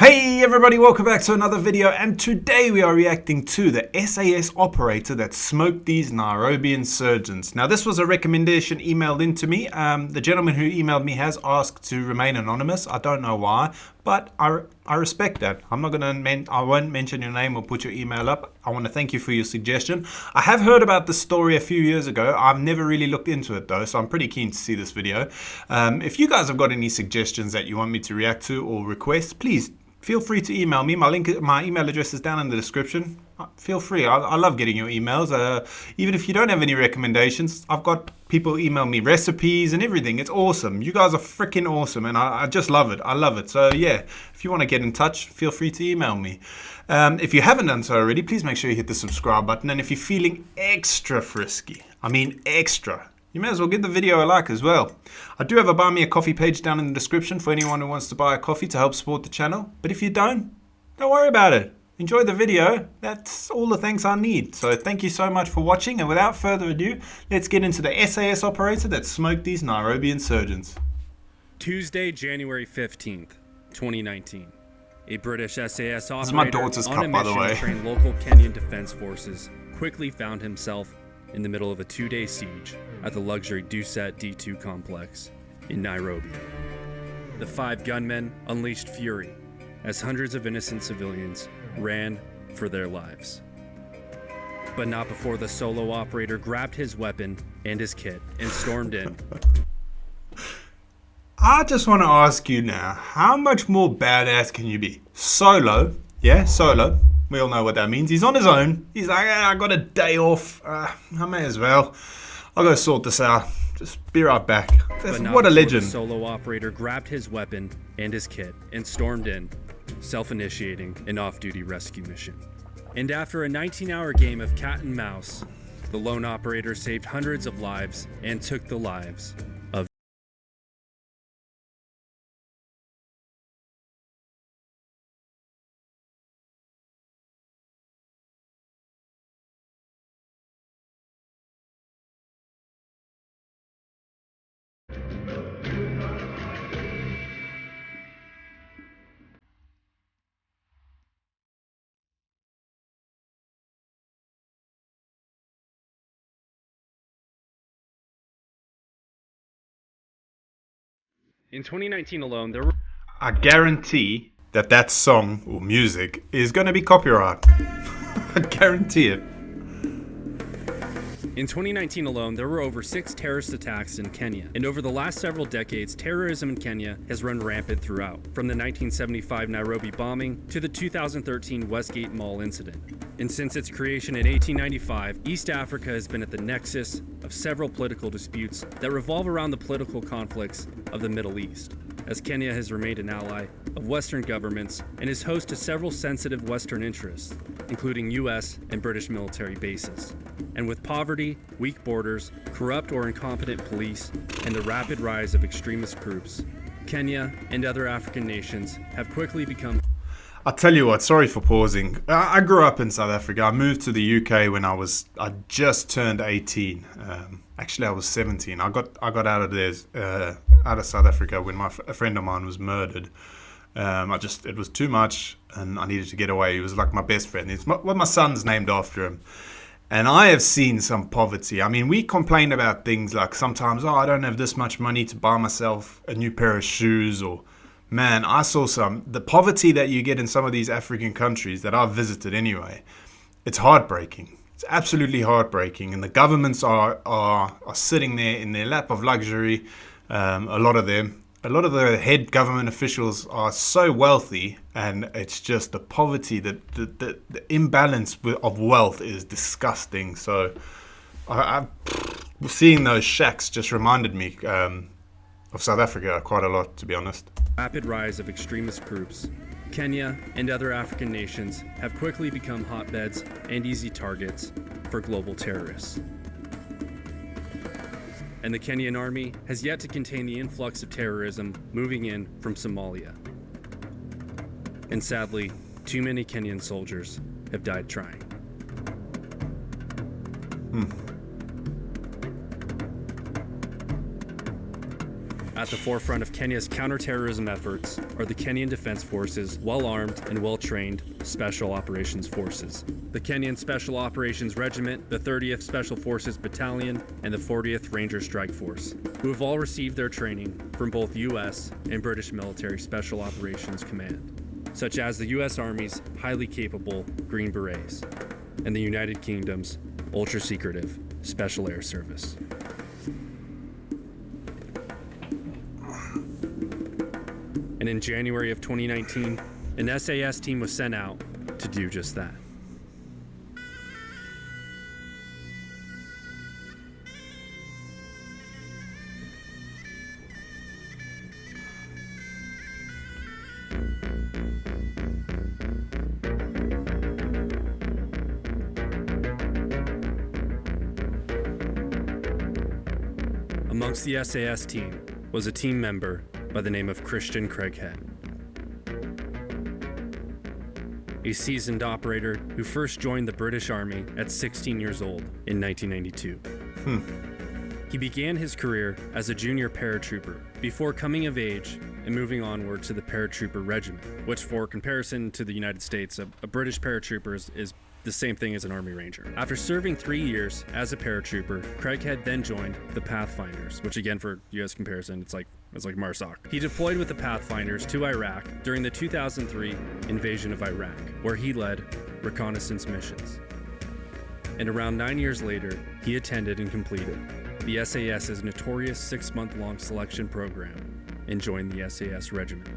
Hey everybody, welcome back to another video, and today we are reacting to the SAS operator that smoked these Nairobi insurgents. Now this was a recommendation emailed in to me. The gentleman who emailed me has asked to remain anonymous. I don't know why, but I respect that. I won't mention your name or put your email up. I want to thank you for your suggestion. I have heard about this story a few years ago. I've never really looked into it though, so I'm pretty keen to see this video. If you guys have got any suggestions that you want me to react to or request, please feel free to email me. My email address is down in the description. Feel free. I love getting your emails. Even if you don't have any recommendations, I've got people email me recipes and everything. It's awesome. You guys are freaking awesome, and I just love it. I love it. So yeah, if you want to get in touch, feel free to email me. If you haven't done so already, please make sure you hit the subscribe button. And if you're feeling extra frisky, I mean extra, you may as well give the video a like as well. I do have a buy me a coffee page down in the description for anyone who wants to buy a coffee to help support the channel. But if you don't worry about it. Enjoy the video. That's all the thanks I need. So thank you so much for watching, and without further ado, let's get into the SAS operator that smoked these Nairobi insurgents. Tuesday, January 15th, 2019. A British SAS operator my daughter's on cup, a by the mission way. to train local Kenyan defense forces quickly found himself in the middle of a two-day siege at the luxury Duset D2 complex in Nairobi. The 5 gunmen unleashed fury as hundreds of innocent civilians ran for their lives. But not before the solo operator grabbed his weapon and his kit and stormed in. I just want to ask you now, how much more badass can you be? Solo, yeah, solo. We all know what that means. He's on his own. He's like, I got a day off. I may as well. I'll go sort this out. Just be right back. What a legend. The solo operator grabbed his weapon and his kit and stormed in, self-initiating an off-duty rescue mission. And after a 19-hour game of cat and mouse, the lone operator saved hundreds of lives and took the lives of In 2019 alone, there were... I guarantee that that song or music is going to be copyright. I guarantee it. In 2019 alone, there were over 6 terrorist attacks in Kenya. And over the last several decades, terrorism in Kenya has run rampant throughout, from the 1975 Nairobi bombing to the 2013 Westgate Mall incident. And since its creation in 1895, East Africa has been at the nexus of several political disputes that revolve around the political conflicts of the Middle East, as Kenya has remained an ally of Western governments and is host to several sensitive Western interests, including US and British military bases. And with poverty, weak borders, corrupt or incompetent police, and the rapid rise of extremist groups, Kenya and other African nations have quickly become... I'll tell you what, sorry for pausing. I grew up in South Africa. I moved to the UK when I just turned 18. Actually, I was 17. I got out of there, out of South Africa when a friend of mine was murdered. It was too much, and I needed to get away. He was like my best friend. It's what my son's named after him. And I have seen some poverty. I mean, we complain about things like sometimes, I don't have this much money to buy myself a new pair of shoes, or man, I saw the poverty that you get in some of these African countries that I've visited anyway. It's heartbreaking. It's absolutely heartbreaking. And the governments are sitting there in their lap of luxury. A lot of the head government officials are so wealthy, and it's just the poverty, the imbalance of wealth is disgusting. So seeing those shacks just reminded me of South Africa quite a lot, to be honest. Rapid rise of extremist groups. Kenya and other African nations have quickly become hotbeds and easy targets for global terrorists. And the Kenyan army has yet to contain the influx of terrorism moving in from Somalia. And sadly, too many Kenyan soldiers have died trying. At the forefront of Kenya's counterterrorism efforts are the Kenyan Defense Forces' well-armed and well-trained Special Operations Forces. The Kenyan Special Operations Regiment, the 30th Special Forces Battalion, and the 40th Ranger Strike Force, who have all received their training from both U.S. and British Military Special Operations Command, such as the U.S. Army's highly capable Green Berets and the United Kingdom's ultra-secretive Special Air Service. And in January of 2019, an SAS team was sent out to do just that. Amongst the SAS team was a team member by the name of Christian Craighead, a seasoned operator who first joined the British Army at 16 years old in 1992. He began his career as a junior paratrooper before coming of age and moving onward to the Paratrooper Regiment, which, for comparison to the United States, a British paratrooper is the same thing as an Army Ranger. After serving 3 years as a paratrooper, Craighead then joined the Pathfinders, which again, for U.S. comparison, it's like MARSOC. He deployed with the Pathfinders to Iraq during the 2003 invasion of Iraq, where he led reconnaissance missions. And around 9 years later, he attended and completed the SAS's notorious 6-month-long selection program and joined the SAS regiment.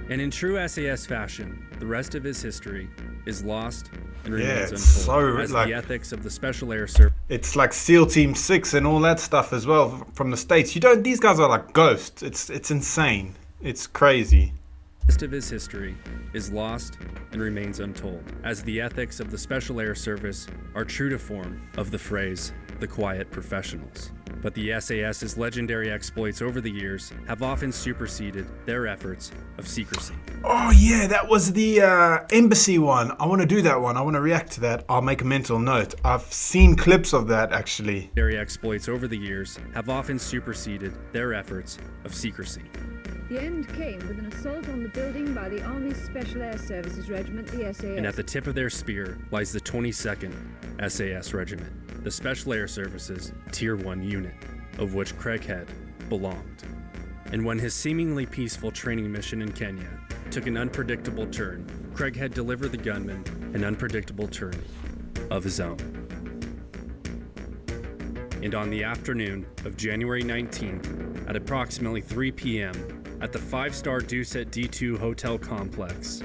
And in true SAS fashion, the rest of his history is lost and remains untold, as the ethics of the Special Air Service. It's like SEAL Team 6 and all that stuff as well from the States. These guys are like ghosts. It's insane. It's crazy. The rest of his history is lost and remains untold, as the ethics of the Special Air Service are true to form of the phrase, the quiet professionals. But the SAS's legendary exploits over the years have often superseded their efforts of secrecy. Oh yeah, that was the embassy one. I want to do that one. I want to react to that. I'll make a mental note. I've seen clips of that actually. Their exploits over the years have often superseded their efforts of secrecy. The end came with an assault on the building by the Army's Special Air Services Regiment, the SAS. And at the tip of their spear lies the 22nd SAS Regiment, the Special Air Services Tier 1 unit, of which Craighead belonged. And when his seemingly peaceful training mission in Kenya took an unpredictable turn, Craighead delivered the gunman an unpredictable turn of his own. And on the afternoon of January 19th, at approximately 3 p.m., at the 5-star Duset D2 hotel complex,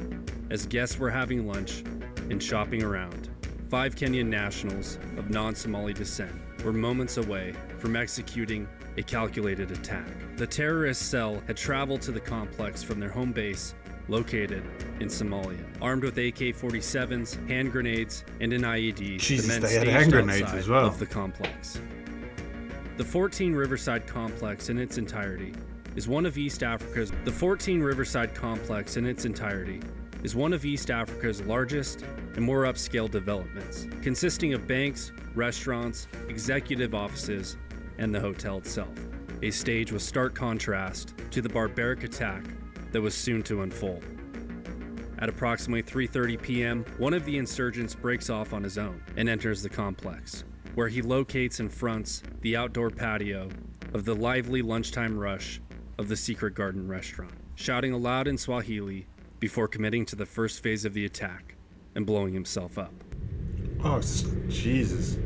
as guests were having lunch and shopping around, 5 Kenyan nationals of non-Somali descent were moments away from executing a calculated attack. The terrorist cell had traveled to the complex from their home base located in Somalia. Armed with AK-47s, hand grenades, and an IED, the men staged outside of the complex. The 14 Riverside complex in its entirety is one of East Africa's largest and more upscale developments, consisting of banks, restaurants, executive offices, and the hotel itself. A stage with stark contrast to the barbaric attack that was soon to unfold. At approximately 3:30 p.m., one of the insurgents breaks off on his own and enters the complex, where he locates and fronts the outdoor patio of the lively lunchtime rush of the Secret Garden restaurant, shouting aloud in Swahili before committing to the first phase of the attack and blowing himself up. Oh, Jesus.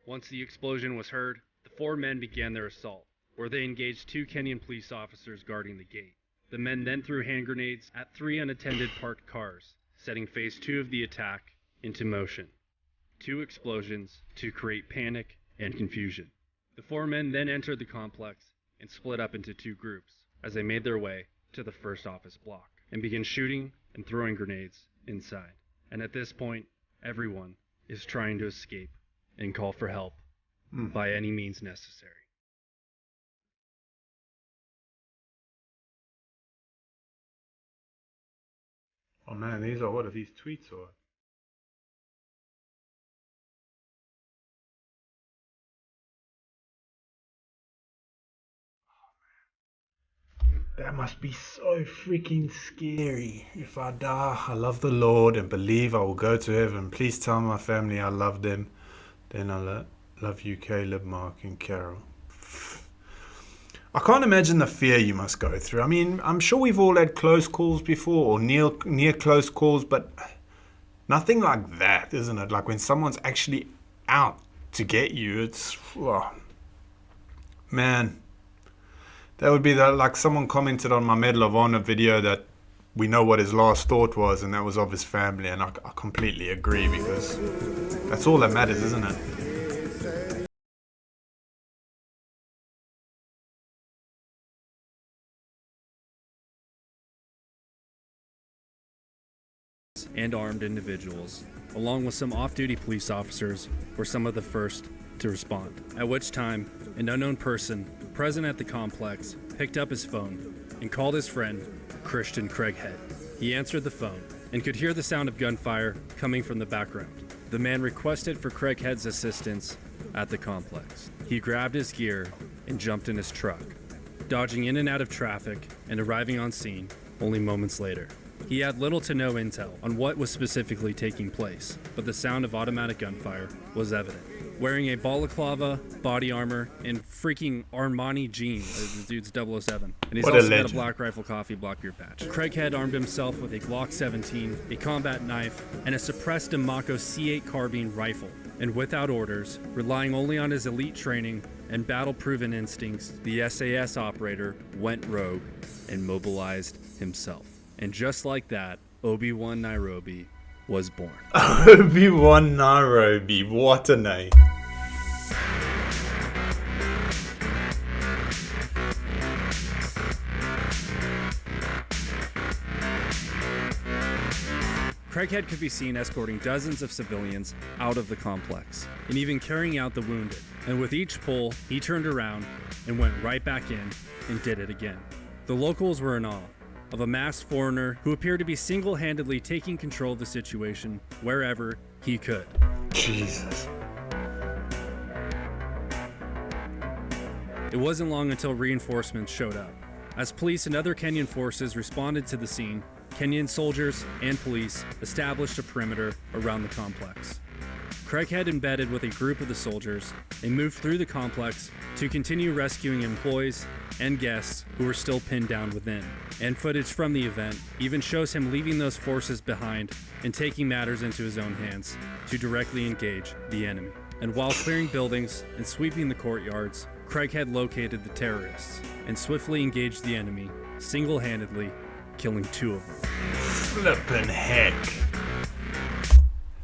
Once the explosion was heard, the 4 men began their assault, where they engaged 2 Kenyan police officers guarding the gate. The men then threw hand grenades at 3 unattended parked cars, setting phase 2 of the attack into motion. 2 explosions to create panic and confusion. The 4 men then entered the complex and split up into 2 groups as they made their way to the first office block and began shooting and throwing grenades inside. And at this point, everyone is trying to escape and call for help by any means necessary. Oh man, what are these tweets or? That must be so freaking scary. If I die, I love the Lord and believe I will go to heaven. Please tell my family I love them. Then I love you, Caleb, Mark, and Carol. I can't imagine the fear you must go through. I mean, I'm sure we've all had close calls before or near close calls, but nothing like that, isn't it? Like when someone's actually out to get you, it's... Oh, man. That would be like someone commented on my Medal of Honor video that we know what his last thought was, and that was of his family, and I completely agree, because that's all that matters, isn't it? And armed individuals, along with some off-duty police officers, were some of the first to respond. At which time, an unknown person present at the complex picked up his phone and called his friend, Christian Craighead. He answered the phone and could hear the sound of gunfire coming from the background. The man requested for Craighead's assistance at the complex. He grabbed his gear and jumped in his truck, dodging in and out of traffic and arriving on scene only moments later. He had little to no intel on what was specifically taking place, but the sound of automatic gunfire was evident. Wearing a balaclava, body armor, and freaking Armani jeans, the dude's 007. And he's also got a black rifle coffee block beer patch. Craighead armed himself with a Glock 17, a combat knife, and a suppressed Mako C8 carbine rifle. And without orders, relying only on his elite training and battle-proven instincts, the SAS operator went rogue and mobilized himself. And just like that, Obi-Wan Nairobi was born. Obi-Wan Nairobi, what a name. Craighead could be seen escorting dozens of civilians out of the complex, and even carrying out the wounded. And with each pull, he turned around and went right back in and did it again. The locals were in awe of a masked foreigner who appeared to be single-handedly taking control of the situation wherever he could. Jesus. It wasn't long until reinforcements showed up. As police and other Kenyan forces responded to the scene, Kenyan soldiers and police established a perimeter around the complex. Craighead embedded with a group of the soldiers and moved through the complex to continue rescuing employees and guests who were still pinned down within. And footage from the event even shows him leaving those forces behind and taking matters into his own hands to directly engage the enemy. And while clearing buildings and sweeping the courtyards, Craighead located the terrorists and swiftly engaged the enemy, single-handedly killing 2 of them. Flippin' heck.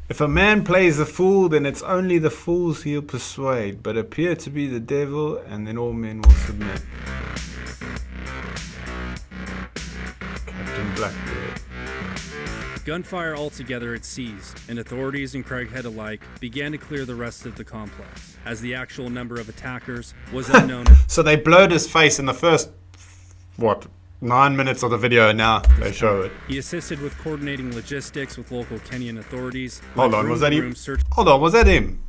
If a man plays the fool, then it's only the fools he'll persuade, but appear to be the devil, and then all men will submit. Captain Blackbeard. Gunfire altogether had ceased, and authorities and Craighead alike began to clear the rest of the complex, as the actual number of attackers was unknown. So they blurred his face in the first, 9 minutes of the video, and now they show it. He assisted with coordinating logistics with local Kenyan authorities. Hold on, was that him? Hold on, was that him?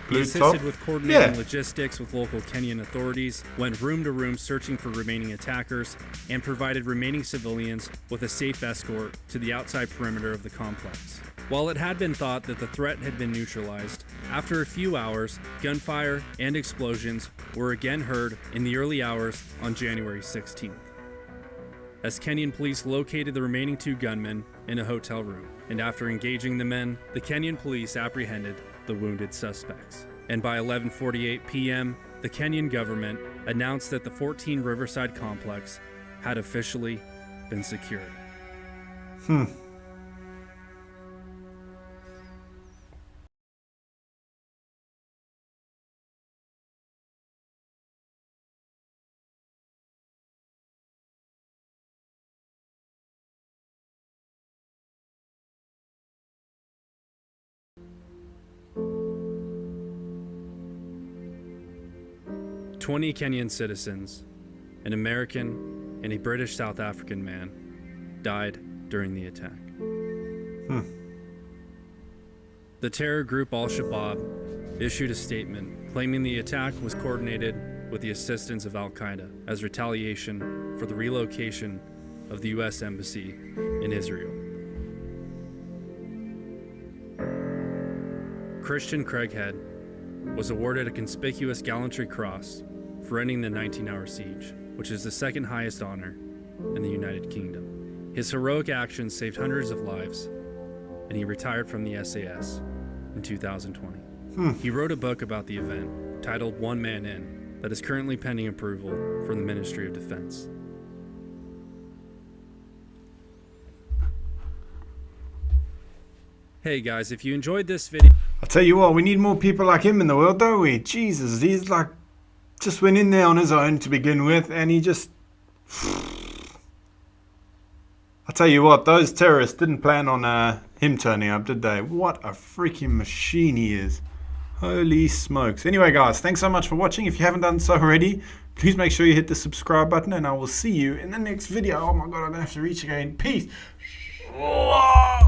He assisted with coordinating logistics with local Kenyan authorities, went room to room searching for remaining attackers, and provided remaining civilians with a safe escort to the outside perimeter of the complex. While it had been thought that the threat had been neutralized, after a few hours, gunfire and explosions were again heard in the early hours on January 16th. As Kenyan police located the remaining 2 gunmen in a hotel room, and after engaging the men, the Kenyan police apprehended the wounded suspects. And by 11:48 p.m., the Kenyan government announced that the 14 Riverside complex had officially been secured. 20 Kenyan citizens, an American, and a British South African man died during the attack. The terror group Al-Shabaab issued a statement claiming the attack was coordinated with the assistance of Al-Qaeda as retaliation for the relocation of the U.S. Embassy in Israel. Christian Craighead was awarded a conspicuous gallantry cross for ending the 19-hour siege, which is the second highest honor in the United Kingdom. His heroic actions saved hundreds of lives, and he retired from the SAS in 2020. He wrote a book about the event titled One Man In that is currently pending approval from the Ministry of Defense. Hey guys, if you enjoyed this video, I'll tell you what, we need more people like him in the world, don't we? Jesus, he's like, just went in there on his own to begin with, and he just... I'll tell you what, those terrorists didn't plan on him turning up, did they? What a freaking machine he is. Holy smokes. Anyway, guys, thanks so much for watching. If you haven't done so already, please make sure you hit the subscribe button, and I will see you in the next video. Oh my god, I don't have to reach again. Peace. Whoa.